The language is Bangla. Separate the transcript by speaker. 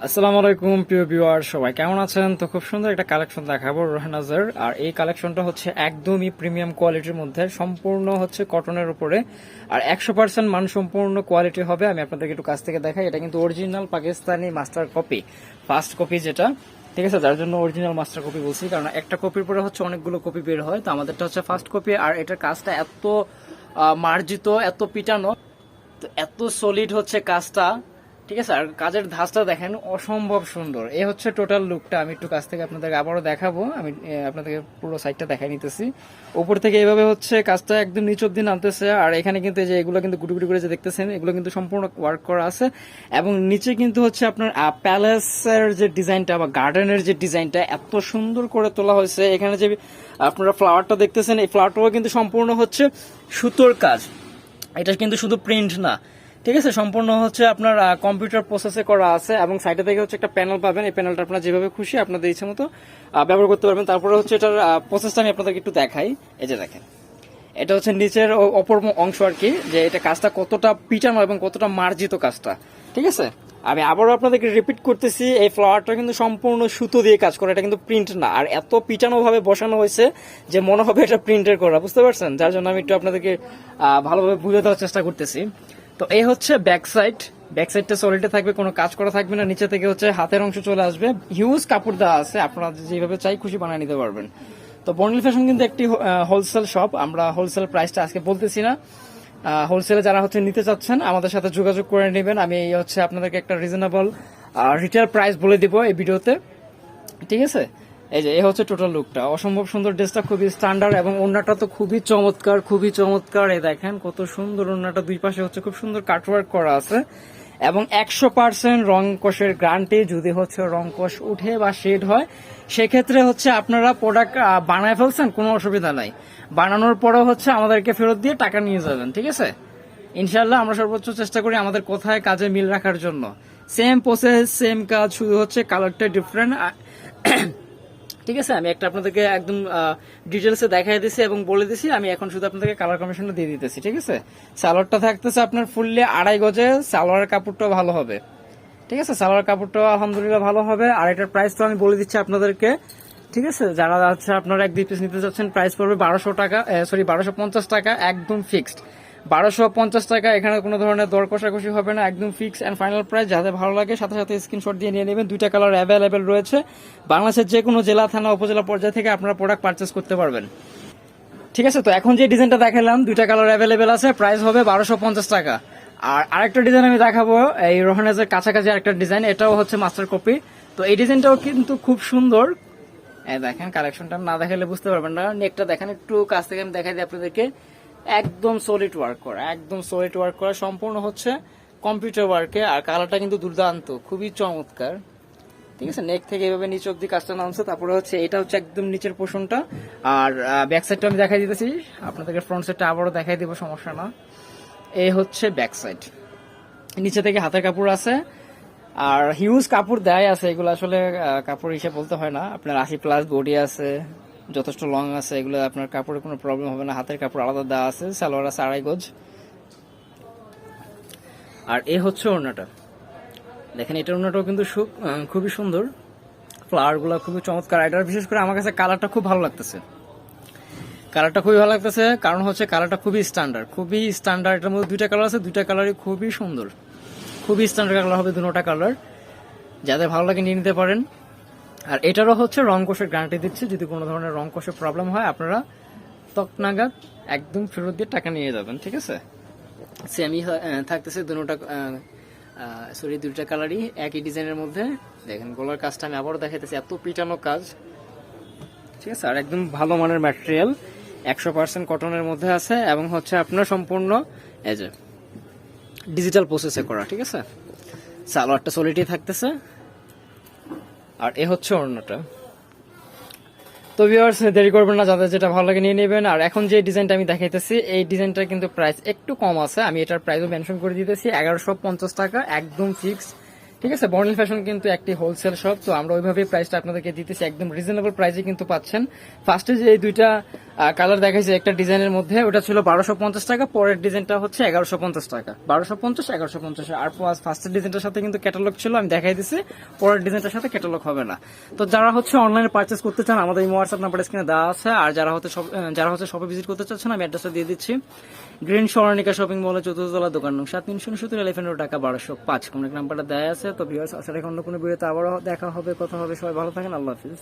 Speaker 1: আসসালামু আলাইকুম প্রিয় ভিউয়ার, সবাই কেমন আছেন? তো খুব সুন্দর একটা কালেকশন দেখাবো রোহানাজের। আর এই কালেকশনটা হচ্ছে একদমই প্রিমিয়াম কোয়ালিটির মধ্যে, সম্পূর্ণ হচ্ছে কটনের উপরে আর 100% মানসম্পন্ন কোয়ালিটি হবে। আমি আপনাদেরকে একটু কাছ থেকে দেখাই। এটা কিন্তু original Pakistani master copy, first copy যেটা, ঠিক আছে? যার জন্য অরিজিনাল মাস্টার কপি বলছি, কারণ একটা কপির পরে হচ্ছে অনেকগুলো কপি বের হয়। তো আমাদেরটা হচ্ছে ফার্স্ট কপি। আর এটার কাজটা এত মার্জিত, এত পিটানো, তো এত সলিড হচ্ছে কাজটা, ঠিক আছে? আর কাজের ধাঁচটা দেখেন, অসম্ভব সুন্দর। এই হচ্ছে টোটাল লুকটা। আমি একটু কাছ থেকে আপনাদেরকে আবারও দেখাবো। আমি আপনাদেরকে পুরো সাইডটা দেখাই নিতেছি। উপর থেকে এইভাবে হচ্ছে কাজটা একদম নিচ অব্দি নামতেছে। আর এখানে কিন্তু এই যে এগুলো কিন্তু গুটি গুটি করে যে দেখতেছেন, এগুলো কিন্তু সম্পূর্ণ ওয়ার্ক করা আছে। এবং নিচে কিন্তু হচ্ছে আপনার প্যালেসের যে ডিজাইনটা বা গার্ডেনের যে ডিজাইনটা এত সুন্দর করে তোলা হয়েছে। এখানে যে আপনারা ফ্লাওয়ারটা দেখতেছেন, এই ফ্লাওয়ারটাও কিন্তু সম্পূর্ণ হচ্ছে সুতোর কাজ। এটা কিন্তু শুধু প্রিন্ট না, ঠিক আছে? সম্পূর্ণ হচ্ছে আপনার কম্পিউটার প্রসেসে করা আছে। এবং সাইডে থেকে হচ্ছে একটা প্যানেল পাবেন। এই প্যানেলটা আপনারা যেভাবে খুশি আপনাদের ইচ্ছে মতো ব্যবহার করতে পারবেন। তারপরে হচ্ছে এটার প্রসেসটা আমি আপনাদেরকে একটু দেখাই। এই যে দেখেন, এটা হচ্ছে নিচের অপর অংশ আর কি, যে এটা কাজটা কতটা পিটানো এবং কতটা মার্জিত কাজটা, ঠিক আছে? আমি আবারও আপনাদেরকে রিপিট করতেছি, এই ফ্লাওয়ারটা কিন্তু সম্পূর্ণ সুতো দিয়ে কাজ করা, এটা কিন্তু প্রিন্ট না। আর এত পিটানো ভাবে বসানো হয়েছে যে মনে হবে এটা প্রিন্টের করা, বুঝতে পারছেন? যার জন্য আমি একটু আপনাদেরকে ভালোভাবে বুঝে দেওয়ার চেষ্টা করতেছি। তো এই হচ্ছে ব্যাক সাইড। ব্যাক সাইডটা সলিডে থাকবে, কোনো কাজ করা থাকবে না। নিচে থেকে হচ্ছে হাতের অংশ চলে আসবে। হিউজ কাপড় দেওয়া আছে, আপনারা যেভাবে চাই খুশি বানিয়ে নিতে পারবেন। তো বর্ণিল ফ্যাশন কিন্তু একটি হোলসেল শপ। আমরা হোলসেল প্রাইসটা আজকে বলতেছি না। হোলসেলে যারা হচ্ছে নিতে চাচ্ছেন আমাদের সাথে যোগাযোগ করে নেবেন। আমি হচ্ছে আপনাদেরকে একটা রিজনেবল রিটেল প্রাইস বলে দিব এই ভিডিওতে, ঠিক আছে? এই যে এই হচ্ছে টোটাল লুকটা, অসম্ভব সুন্দর। ড্রেসটা খুবই স্ট্যান্ডার্ড এবং ওড়নাটা তো খুবই চমৎকার, খুবই চমৎকার। এই দেখেন কত সুন্দর ওড়নাটা, দুই পাশে হচ্ছে খুব সুন্দর কাটওয়ার্ক করা আছে। এবং 100% রং কষের গ্যারান্টি। যদি হচ্ছে রং কষ উঠে বা শেড হয়, সেক্ষেত্রে হচ্ছে আপনারা প্রোডাক্ট বানায় ফেলছেন, কোনো অসুবিধা নাই। বানানোর পরে হচ্ছে আমাদেরকে ফেরত দিয়ে টাকা নিয়ে যাবেন, ঠিক আছে? ইনশাল্লাহ আমরা সর্বোচ্চ চেষ্টা করি আমাদের কোথায় কাজে মিল রাখার জন্য। সেম প্রসেস, সেম কাজ, শুধু হচ্ছে কালারটা ডিফারেন্ট, ঠিক আছে? আমি একটা আপনাদেরকে একদম ডিটেলসে দেখাই দিছি এবং বলে দিছি। আমি এখন শুধু আপনাদেরকে কালার কমিশনটা দিয়ে দিতেছি, ঠিক আছে? সালোয়ারটা থাকতেছে আপনার ফুললি 2.5 গজে। সালোয়ারের কাপড়টাও ভালো হবে, ঠিক আছে? সালোয়ার কাপড়টাও আলহামদুলিল্লাহ ভালো হবে। আর এটার প্রাইস তো আমি বলে দিচ্ছি আপনাদেরকে, ঠিক আছে? যারা হচ্ছে আপনারা 1-2 পিস নিতে চাচ্ছেন, প্রাইস পড়বে 1200 টাকা, সরি 1250 টাকা, একদম ফিক্সড 1250 টাকা। এখানে কোনো ধরনের দর কষাকষি হবে না, একদম ফিক্স অ্যান্ড ফাইনাল প্রাইস। যাদের ভালো লাগে সাথে সাথে স্ক্রিনশট দিয়ে নিয়ে নেবেন। 2টা কালার অ্যাভেলেবেল রয়েছে। বাংলাদেশের যে কোনো জেলা, থানা, উপজেলা পর্যায়ে থেকে আপনারা প্রোডাক্ট পারচেস করতে পারবেন, ঠিক আছে? তো এখন যে ডিজাইনটা দেখালাম, 2টা কালার অ্যাভেলেবেল আছে, প্রাইস হবে 1250 টাকা। আর আরেকটা ডিজাইন আমি দেখাবো, এই রোহানাজের কাছাকাছি আরেকটা ডিজাইন, এটাও হচ্ছে মাস্টার কপি। তো এই ডিজাইনটাও কিন্তু খুব সুন্দর। এই দেখেন, কালেকশনটা না দেখালে বুঝতে পারবেন না। নেকটা দেখেন একটু কাছ থেকে, আমি দেখাই দিই আপনাদেরকে। একদম সলিড ওয়ার্ক করা, একদম সলিড ওয়ার্ক করা, সম্পূর্ণ হচ্ছে কম্পিউটার ওয়ার্কে। আর কালারটা কিন্তু দুর্দান্ত, খুবই চমৎকার, ঠিক আছে? নেক থেকে এভাবে নিচ অব্দি কাজটা নামছে। তারপরে হচ্ছে এটা হচ্ছে একদম নিচের পোর্শনটা। আর ব্যাক সাইডটা আমি দেখাই দিতেছি আপনাদেরকে, ফ্রন্ট সাইডটা আবারও দেখাই দিব, সমস্যা না। এই হচ্ছে ব্যাক সাইড, নিচে থেকে হাতের কাপড় আছে। আর হিউজ কাপড় দেয় আছে, এগুলো আসলে কাপড় হিসেবে বলতে হয় না। আপনার 80+ বডি আছে, যথেষ্ট লং আছে, এগুলো আপনার কাপড়ের কোনো প্রবলেম হবে না। হাতের কাপড় আলাদা দেওয়া আছে, সালোয়ার আছে 2.5 গজ। আর এ হচ্ছে ওড়নাটা, দেখেন এটার ওড়নাটাও কিন্তু খুবই সুন্দর, ফ্লাওয়ারগুলো খুবই চমৎকার। এটার বিশেষ করে আমার কাছে কালারটা খুব ভালো লাগতেছে। কালারটা খুবই ভালো লাগতেছে, কারণ হচ্ছে কালারটা খুবই স্ট্যান্ডার্ড, খুবই স্ট্যান্ডার্ড। এটার মধ্যে 2টা কালার আছে, 2টা কালারই খুবই সুন্দর, খুবই স্ট্যান্ডার্ড কালার হবে 2টা কালার। যাদের ভালো লাগে নিয়ে নিতে পারেন। আর এটারও হচ্ছে রং কষের গ্যারান্টি দিচ্ছে। যদি কোনো ধরনের রং কষের প্রবলেম হয়, আপনারা তকনাগাদ একদম ফেরত দিয়ে টাকা নিয়ে যাবেন, ঠিক আছে? সেমই থাকতেছে দুটোটা, সরি 2টা কালারই একই ডিজাইনের মধ্যে। দেখেন গলার কাজটা আমি আবারও দেখাইতেছি, এত পিটানো কাজ, ঠিক আছে? আর একদম ভালো মানের ম্যাটেরিয়াল, 100% কটনের মধ্যে আছে। এবং হচ্ছে আপনার সম্পূর্ণ এই যে ডিজিটাল প্রসেসে করা, ঠিক আছে? সালোয়ারটা সলিডই থাকতেছে। আর এ হচ্ছে ওড়নাটা। তো ভিউয়ার্স, দেরি করবেন না, যাদের যেটা ভালো লাগে নিয়ে নেবেন। আর এখন যে ডিজাইনটা আমি দেখাইতেছি, এই ডিজাইনটা কিন্তু প্রাইস একটু কম আছে। আমি এটার প্রাইসও মেনশন করে দিতেছি, 1150 টাকা, একদম ফিক্স, ঠিক আছে, বর্ণিল ফ্যাশন কিন্তু একটি হোলসেল শপ, তো আমরা ওইভাবে প্রাইসটা আপনাদেরকে দিতেছি, একদম রিজনেবল প্রাইসে কিন্তু পাচ্ছেন। ফার্স্টে যে এই দুইটা কালার দেখাইছে একটা ডিজাইনের মধ্যে, ওটা ছিল 1250 টাকা, পরের ডিজাইনটা হচ্ছে 1150 টাকা, 1250 1150। আর ফার্স্টের ডিজাইনটার সাথে কিন্তু ক্যাটালগ ছিল, আমি দেখাই দিছি, পরের ডিজাইনটার সাথে ক্যাটালগ হবে না। তো যারা হচ্ছে অনলাইনে পারচেস করতে চান, আমাদের এই হোয়াটসঅ্যাপ নাম্বার স্ক্রিনে দেওয়া আছে। আর যারা হচ্ছে শপে ভিজিট করতে চাচ্ছেন, আমি অ্যাড্রেসটা দিয়ে দিচ্ছি। গ্রিন স্বর্ণিকা শপিং মলে 4th তলা, দোকান নং 7 370 এলিফ্যান্ট রোড, ঢাকা 1205। কন্ট্যাক্ট নাম্বারটা দেওয়া আছে। তো ভিউয়ার্স, আসলে অন্য কোনো ভিডিওতে আবারও দেখা হবে, কথা হবে। সবাই ভালো থাকেন, আল্লাহ হাফিজ।